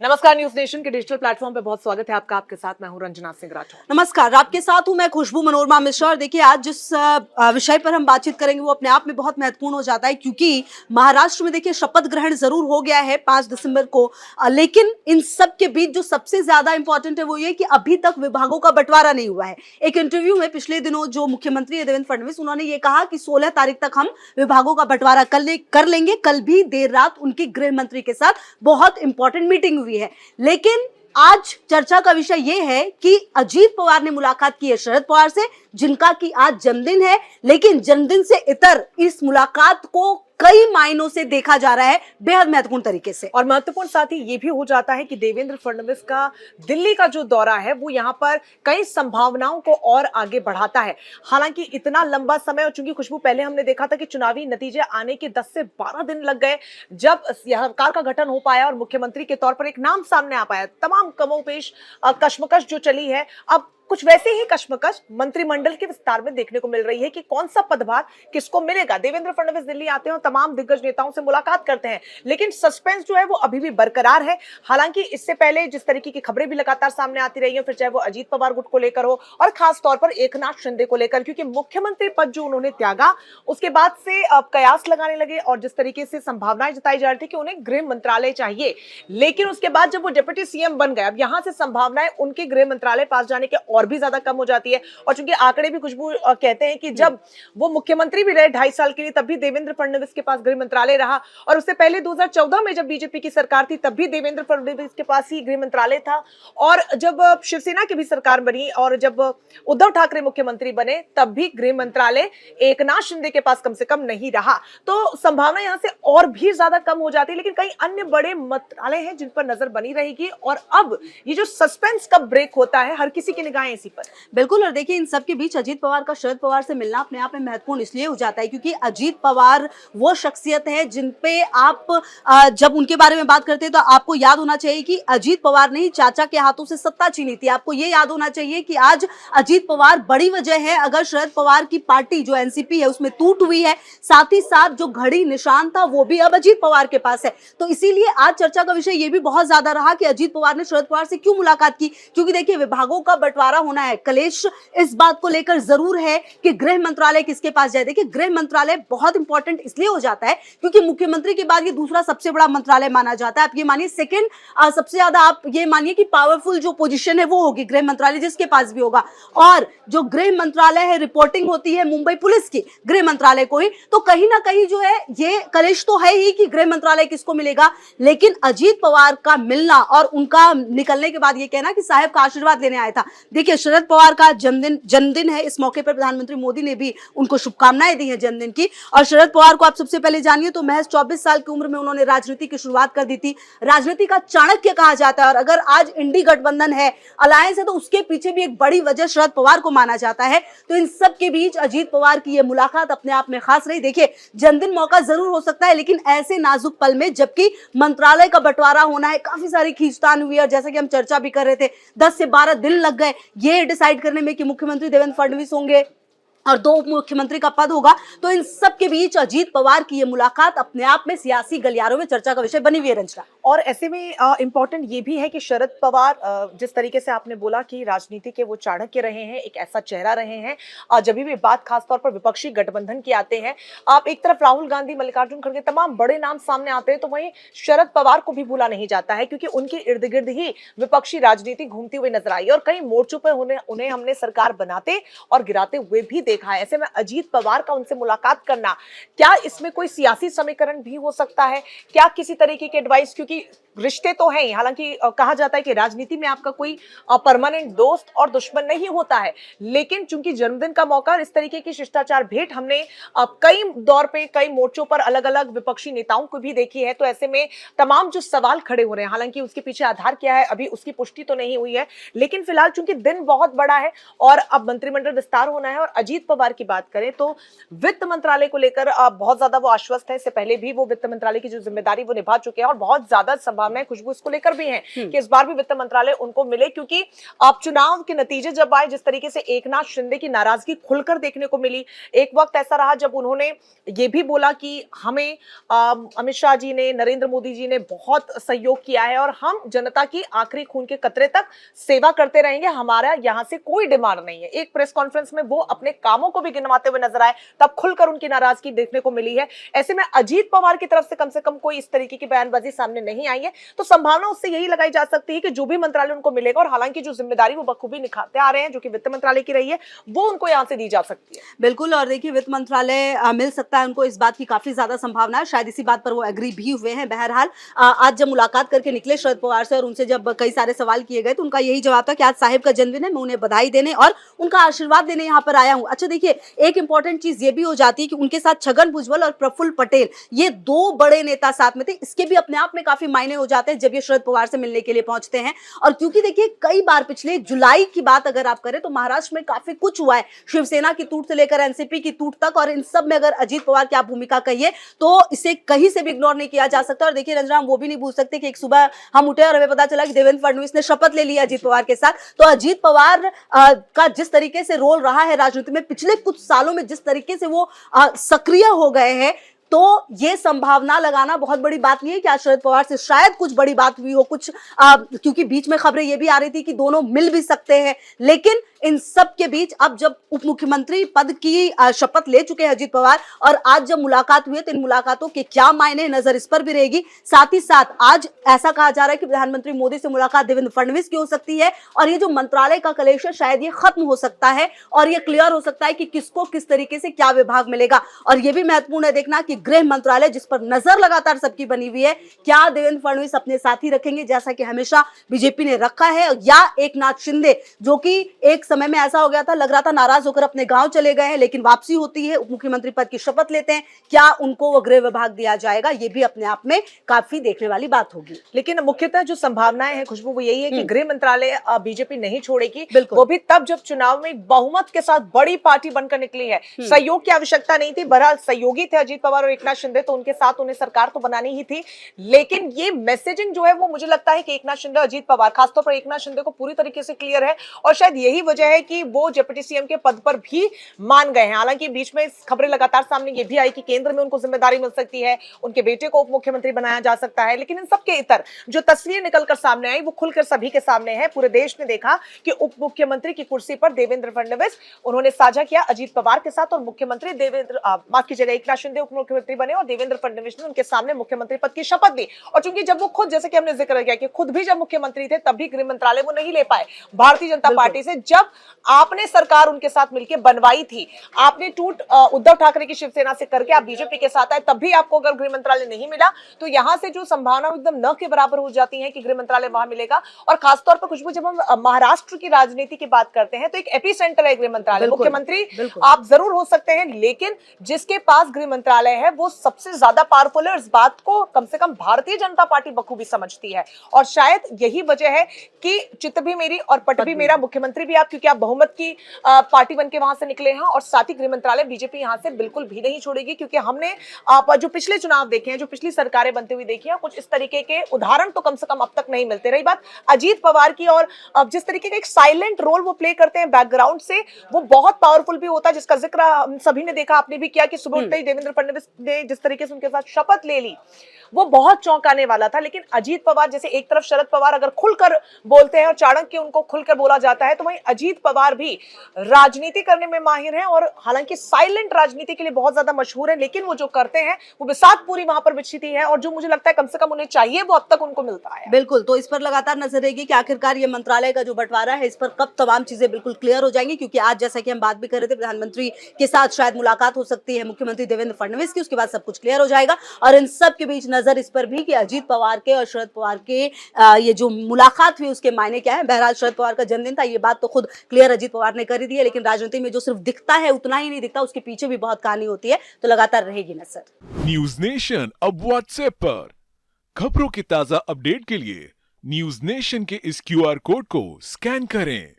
नमस्कार, news nation के digital platform पे बहुत स्वागत है आपका। आपके साथ मैं हूं रंजना सिंह राठौर। नमस्कार, आपके साथ हूं मैं खुशबू मनोरमा मिश्रा। और देखिए, आज जिस विषय पर हम बातचीत करेंगे वो अपने आप में बहुत महत्वपूर्ण हो जाता है, क्योंकि महाराष्ट्र में देखिए शपथ ग्रहण जरूर हो गया है 5 दिसंबर को, लेकिन इन सब के बीच जो सबसे ज्यादा इंपॉर्टेंट है वो ये कि अभी तक विभागों का बंटवारा नहीं हुआ है। एक इंटरव्यू में पिछले दिनों जो मुख्यमंत्री है देवेंद्र फडणवीस, उन्होंने ये कहा कि 16 तारीख तक हम विभागों का बंटवारा कर लेंगे। कल भी देर रात उनकी गृह मंत्री के साथ बहुत इंपॉर्टेंट मीटिंग हुई है, लेकिन आज चर्चा का विषय यह है कि अजीत पवार ने मुलाकात की है शरद पवार से, जिनका कि आज जन्मदिन है। लेकिन जन्मदिन से इतर इस मुलाकात को कई मायनों से देखा जा रहा है बेहद महत्वपूर्ण तरीके से। और महत्वपूर्ण साथ ही ये भी हो जाता है कि देवेंद्र फडणवीस का दिल्ली का जो दौरा है वो यहाँ पर कई संभावनाओं को और आगे बढ़ाता है। हालांकि इतना लंबा समय, और चूंकि खुशबू पहले हमने देखा था कि चुनावी नतीजे आने के 10 से 12 दिन लग गए जब सरकार का गठन हो पाया और मुख्यमंत्री के तौर पर एक नाम सामने आ पाया। तमाम कमोपेश कश्मकश जो चली है, अब कुछ वैसे ही कश्मकश मंत्रिमंडल के विस्तार में देखने को मिल रही है कि कौन सा पदभार किसको मिलेगा। देवेंद्र फडणवीस दिल्ली आते हैं और तमाम दिग्गज नेताओं से मुलाकात करते हैं, लेकिन सस्पेंस जो है वो अभी भी बरकरार है। हालांकि इससे पहले जिस तरीके की खबरें भी लगातार सामने आती रही हैं, फिर चाहे वो अजीत पवार गुट को लेकर हो और खास तौर पर एकनाथ शिंदे को लेकर, क्योंकि मुख्यमंत्री पद जो उन्होंने त्यागा उसके बाद से अब कयास लगाने लगे और जिस तरीके से संभावनाएं जताई जा रही थी कि उन्हें गृह मंत्रालय चाहिए, लेकिन उसके बाद जब वो डिप्टी सीएम बन गए, अब यहां से संभावनाएं उनके गृह मंत्रालय पास जाने के और भी ज्यादा कम हो जाती है। और चूंकि आंकड़े भी खुशबू कहते हैं कि जब वो मुख्यमंत्री भी रहे 2.5 साल के लिए, तब भी देवेंद्र फडणवीस के पास गृह मंत्रालय रहा, और उससे पहले 2014 में जब बीजेपी की सरकार थी तब भी देवेंद्र फडणवीस के पास ही गृह मंत्रालय था, और जब शिवसेना की भी सरकार बनी और जब उद्धव ठाकरे मुख्यमंत्री बने तब भी गृह मंत्रालय एकनाथ शिंदे के पास कम से कम नहीं रहा। तो संभावना यहां से और भी ज्यादा कम हो जाती है, लेकिन कई अन्य बड़े मंत्रालय हैं जिन पर नजर बनी रहेगी। और अब ये जो सस्पेंस कब ब्रेक होता है, हर किसी की निगाहें इसी पर। बिल्कुल। और देखिए, इन सब के बीच अजीत पवार का शरद पवार से मिलना अपने आप में महत्वपूर्ण इसलिए हो जाता है क्योंकि अजीत पवार वो शख्सियत है जिन पे आप जब उनके बारे में बात करते हैं तो आपको याद होना चाहिए कि अजीत पवार ने ही चाचा के हाथों से सत्ता छीनी थी। आपको ये याद होना चाहिए कि आज अजीत पवार बड़ी वजह है अगर शरद पवार की पार्टी जो एनसीपी है उसमें टूट हुई है। साथ ही साथ जो घड़ी निशान था वो भी अब अजीत पवार के पास है। तो इसीलिए आज चर्चा का विषय ये भी बहुत ज्यादा रहा कि अजीत पवार ने शरद पवार से क्यों मुलाकात की, क्योंकि देखिए विभागों का बंटवारा होना है। कलेश इस बात को लेकर जरूर है कि गृह मंत्रालय किसके पास जाए। देखिए, गृह मंत्रालय बहुत इंपॉर्टेंट इसलिए हो जाता है क्योंकि मुख्यमंत्री के बाद ये दूसरा सबसे बड़ा मंत्रालय माना जाता है। आप ये मानिए सेकंड सबसे ज्यादा आप ये मानिए कि पावरफुल जो पोजीशन है वो होगी गृह मंत्रालय, जिसके पास भी होगा। और जो गृह मंत्रालय है, रिपोर्टिंग होती है मुंबई पुलिस की गृह मंत्रालय को ही। तो कहीं ना कहीं जो है ये कलेश तो है ही कि गृह मंत्रालय किसको मिलेगा, लेकिन अजीत पवार का मिलना और उनका निकलने के बाद ये कहना कि साहब का आशीर्वाद लेने आया था। देखिए, शरद पवार का जन्मदिन है, इस मौके पर प्रधानमंत्री मोदी ने भी उनको शुभकामनाएं दी हैं जन्मदिन की। और शरद पवार को आप सबसे पहले जानिए तो महज 24 साल की उम्र में उन्होंने राजनीति की शुरुआत कर दी थी। राजनीति का चाणक्य कहा जाता है, और अगर आज इंडी गठबंधन है, अलायंस है, तो उसके पीछे भी एक बड़ी वजह शरद पवार को माना जाता है। तो इन सब के बीच अजीत पवार की यह मुलाकात अपने आप में खास रही। देखिए, जन्मदिन मौका जरूर हो सकता है, लेकिन ऐसे नाजुक पल में जबकि मंत्रालय का बंटवारा होना है, काफी सारी खींचतान हुई, और जैसा कि हम चर्चा भी कर रहे थे 10 से 12 दिन लग गए ये डिसाइड करने में कि मुख्यमंत्री देवेंद्र फडणवीस होंगे और 2 मुख्यमंत्री का पद होगा। तो इन सब के बीच अजीत पवार की ये मुलाकात अपने आप में सियासी गलियारों में चर्चा का विषय बनी हुई है रंजना। और ऐसे में इंपॉर्टेंट ये भी है कि शरद पवार जिस तरीके से आपने बोला कि राजनीति के वो चाणक्य रहे हैं, एक ऐसा चेहरा रहे हैं, जब भी बात खासतौर पर विपक्षी गठबंधन की आते हैं, आप एक तरफ राहुल गांधी, मल्लिकार्जुन खड़गे, तमाम बड़े नाम सामने आते हैं, तो वहीं शरद पवार को भी भूला नहीं जाता है क्योंकि उनके इर्द गिर्द ही विपक्षी राजनीति घूमती हुई नजर आई और कई मोर्चों पर उन्हें हमने सरकार बनाते और गिराते हुए भी देखा है। ऐसे में अजीत पवार का उनसे मुलाकात करना, क्या इसमें कोई सियासी समीकरण भी हो सकता है? क्या किसी तरीके की एडवाइस, क्योंकि रिश्ते तो हैं, हालांकि कहा जाता है कि राजनीति में आपका कोई परमानेंट दोस्त और दुश्मन नहीं होता है, लेकिन चूंकि जन्मदिन का मौका, इस तरीके की शिष्टाचार भेंट हमने कई दौर पे कई मोर्चों पर अलग अलग विपक्षी नेताओं को भी देखी है। तो ऐसे में तमाम जो सवाल खड़े हो रहे हैं, हालांकि उसके पीछे आधार क्या है अभी उसकी पुष्टि तो नहीं हुई है, लेकिन फिलहाल चूंकि दिन बहुत बड़ा है और अब मंत्रिमंडल विस्तार होना है। और अजीत पवार की बात करें तो वित्त मंत्रालय को लेकर बहुत ज्यादा वो आश्वस्त है। इससे पहले भी वो वित्त मंत्रालय की जो जिम्मेदारी वो निभा चुके हैं और बहुत ज्यादा ज्यादा संभावनाएं खुशबू इसको लेकर भी हैं कि इस बार भी वित्त मंत्रालय उनको मिले, क्योंकि अब चुनाव के नतीजे जब आए, जिस तरीके से एकनाथ शिंदे की नाराजगी खुलकर देखने को मिली। एक वक्त ऐसा रहा जब उन्होंने ये भी बोला कि हमें अमित शाह जी ने, नरेंद्र मोदी जी ने बहुत सहयोग किया है और हम जनता की आखिरी खून के कतरे तक सेवा करते रहेंगे, हमारा यहां से कोई डिमांड नहीं है। एक प्रेस कॉन्फ्रेंस में वो अपने कामों को भी गिनवाते हुए नजर आए, तब खुलकर उनकी नाराजगी देखने को मिली है। ऐसे में अजीत पवार की तरफ से कम कोई इस तरीके की बयानबाजी सामने नहीं आई है, तो संभावना उससे यही लगाई जा सकती है कि जो भी मंत्रालय उनको मिलेगा, और हालांकि जो जिम्मेदारी वो बखूबी निभाते आ रहे हैं, जो कि वित्त मंत्रालय की रही है, वो उनको यहां से दी जा सकती है। बिल्कुल, और देखिए वित्त मंत्रालय मिल सकता है उनको, इस बात की काफी ज्यादा संभावना है, शायद इसी बात पर वो एग्री भी हुए हैं। बहरहाल आज जब मुलाकात करके निकले शरद पवार से और उनसे जब कई सारे सवाल किए गए, तो उनका यही जवाब था कि आज साहिब का जन्मदिन है, मैं उन्हें बधाई देने और उनका आशीर्वाद देने यहाँ पर आया हूँ। अच्छा देखिए, एक इंपॉर्टेंट चीज ये भी हो जाती है कि उनके साथ छगन भुजबल और प्रफुल्ल पटेल, ये दो बड़े नेता साथ में थे, इसके भी अपने आप में काफी मायने हो जाते हैं जब ये शरद पवार से मिलने के लिए पहुंचते हैं। और क्योंकि देखिए कई बार पिछले जुलाई की बात अगर आप करें तो महाराष्ट्र में काफी कुछ हुआ है, शिवसेना की टूट से लेकर एनसीपी की टूट तक, और इन सब में अगर अजीत पवार की आप भूमिका कहिए तो इसे कहीं से भी इग्नोर नहीं किया जा सकता। और देखिए रंजना, हम वो भी नहीं भूल सकते कि एक सुबह हम उठे और हमें पता चला कि देवेंद्र फडणवीस ने शपथ ले लिया अजीत पवार के साथ। तो अजीत पवार का जिस तरीके से रोल रहा है राजनीति में पिछले कुछ सालों में, जिस तरीके से वो सक्रिय हो गए हैं, तो ये संभावना लगाना बहुत बड़ी बात नहीं है कि आज शरद पवार से शायद कुछ बड़ी बात हुई हो, कुछ क्योंकि बीच में खबरें ये भी आ रही थी कि दोनों मिल भी सकते हैं। लेकिन इन सब के बीच अब जब उप मुख्यमंत्री पद की शपथ ले चुके हैं अजीत पवार, और आज जब मुलाकात हुई है, तो इन मुलाकातों के क्या मायने, नजर इस पर भी रहेगी। साथ ही साथ आज ऐसा कहा जा रहा है कि प्रधानमंत्री मोदी से मुलाकात देवेंद्र फडणवीस की हो सकती है, और ये जो मंत्रालय का कलेश है शायद ये खत्म हो सकता है, और ये क्लियर हो सकता है कि किसको किस तरीके से क्या विभाग मिलेगा। और ये भी महत्वपूर्ण है देखना कि गृह मंत्रालय, जिस पर नजर लगातार सबकी बनी हुई है, क्या देवेंद्र फडणवीस अपने साथी रखेंगे जैसा कि हमेशा बीजेपी ने रखा है, या एकनाथ शिंदे, जो कि एक समय में ऐसा हो गया था, लग रहा था नाराज होकर अपने गांव चले गए हैं, लेकिन वापसी होती है, उप मुख्यमंत्री पद की शपथ लेते हैं, क्या उनको वो गृह विभाग दिया जाएगा, ये भी अपने आप में काफी देखने वाली बात होगी। लेकिन मुख्यतः जो संभावनाएं हैं खुशबू, वो यही है कि गृह मंत्रालय बीजेपी नहीं छोड़ेगी, बिल्कुल। वो भी तब जब चुनाव में बहुमत के साथ बड़ी पार्टी बनकर निकली है। सहयोग की आवश्यकता नहीं थी, बहरहाल सहयोगी थे अजीत पवार और एकनाथ शिंदे, तो उनके साथ उन्हें सरकार तो बनानी ही थी। लेकिन ये मैसेजिंग जो है वो मुझे लगता है कि एकनाथ शिंदे, अजीत पवार, खासतौर पर एकनाथ शिंदे को पूरी तरीके से क्लियर है, और शायद यही वजह है कि वो डिप्टी सीएम के पद पर भी मान गए हैं। हालांकि बीच में खबरें लगातार सामने ये भी आई कि केंद्र में उनको जिम्मेदारी मिल सकती है, उनके बेटे को उप मुख्यमंत्री बनाया जा सकता है। लेकिन इन सबके इतर जो तस्वीर निकलकर सामने आई वो खुलकर सभी के सामने है। पूरे देश ने देखा कि उप मुख्यमंत्री की कुर्सी पर देवेंद्र फडणवीस उन्होंने साझा किया अजीत पवार के साथ, और मुख्यमंत्री माफ कीजिएगा एकनाथ शिंदे उप मुख्यमंत्री बने और देवेंद्र फडणवीस ने उनके सामने मुख्यमंत्री पद की शपथ ली। और चूंकि जब वो खुद, जैसे कि हमने जिक्र किया कि खुद भी जब मुख्यमंत्री थे तब भी गृह मंत्रालय वो नहीं ले पाए भारतीय जनता पार्टी से। जब आपने सरकार उनके साथ मिलकर बनवाई थी, आपने टूट उद्धव ठाकरे की शिवसेना से करके आप बीजेपी के साथ आए, तब भी आपको अगर गृह मंत्रालय नहीं मिला, तो यहां से जो संभावना एकदम न के बराबर हो जाती है कि गृह मंत्रालय वहां मिलेगा। और खासतौर पर खुशबू, जब हम महाराष्ट्र की राजनीति की बात करते हैं तो एक एपी सेंटर है गृह मंत्रालय। मुख्यमंत्री आप जरूर हो सकते हैं, लेकिन जिसके पास गृह मंत्रालय है वो सबसे ज्यादा पावरफुल है। इस बात को कम से कम भारतीय जनता पार्टी बखूबी समझती है, और शायद यही वजह है कि चित्त भी मेरी और पट भी मेरा, मुख्यमंत्री भी आप, क्योंकि आप बहुमत की पार्टी बनके वहां से निकले हैं, और साथ ही गृह मंत्रालय बीजेपी यहां से बिल्कुल भी नहीं छोड़ेगी। क्योंकि हमने जो पिछले चुनाव देखे हैं, जो पिछली सरकारें बनती हुई देखी हैं, कुछ इस तरीके के उदाहरण तो कम से कम अब तक नहीं मिलते। रही बात अजीत पवार की, और जिस तरीके का एक साइलेंट रोल वो प्ले करते हैं बैकग्राउंड से, वो बहुत पावरफुल भी होता है, जिसका जिक्र हम सभी ने देखा, आपने भी किया कि सुबह उठते ही देवेंद्र फडणवीस ने जिस तरीके से उनके साथ शपथ ले ली, वो बहुत चौंकाने वाला था। लेकिन अजीत पवार, जैसे एक तरफ शरद पवार अगर खुलकर बोलते हैं और चाणक्य उनको खुलकर बोला जाता है, तो वहीं अजीत पवार भी राजनीति करने में माहिर हैं, और हालांकि साइलेंट राजनीति के लिए बहुत ज्यादा मशहूर है, लेकिन वो जो करते हैं वो बिसात पूरी वहां पर बिछती है, और जो मुझे लगता है कम से कम उन्हें चाहिए वो अब तक उनको मिलता है। बिल्कुल, तो इस पर लगातार नजर रहेगी कि आखिरकार ये मंत्रालय का जो बंटवारा है, इस पर कब तमाम चीजें बिल्कुल क्लियर हो जाएंगी। क्योंकि आज जैसा कि हम बात भी कर रहे थे, प्रधानमंत्री के साथ शायद मुलाकात हो सकती है मुख्यमंत्री देवेंद्र फडणवीस की, उसके बाद सब कुछ क्लियर हो जाएगा। और इन सब के बीच नजर इस पर भी कि अजीत पवार के और शरद पवार के ये जो मुलाकात हुई उसके मायने क्या है। बहरहाल शरद पवार का जन्मदिन था, ये बात तो खुद क्लियर अजीत पवार ने कर ही दी है, लेकिन राजनीति में जो सिर्फ दिखता है उतना ही नहीं दिखता, उसके पीछे भी बहुत कहानी होती है, तो लगातार रहेगी नजर। न्यूज नेशन अब व्हाट्सएप पर खबरों के ताजा अपडेट के लिए न्यूज नेशन के इस क्यूआर कोड को स्कैन करें।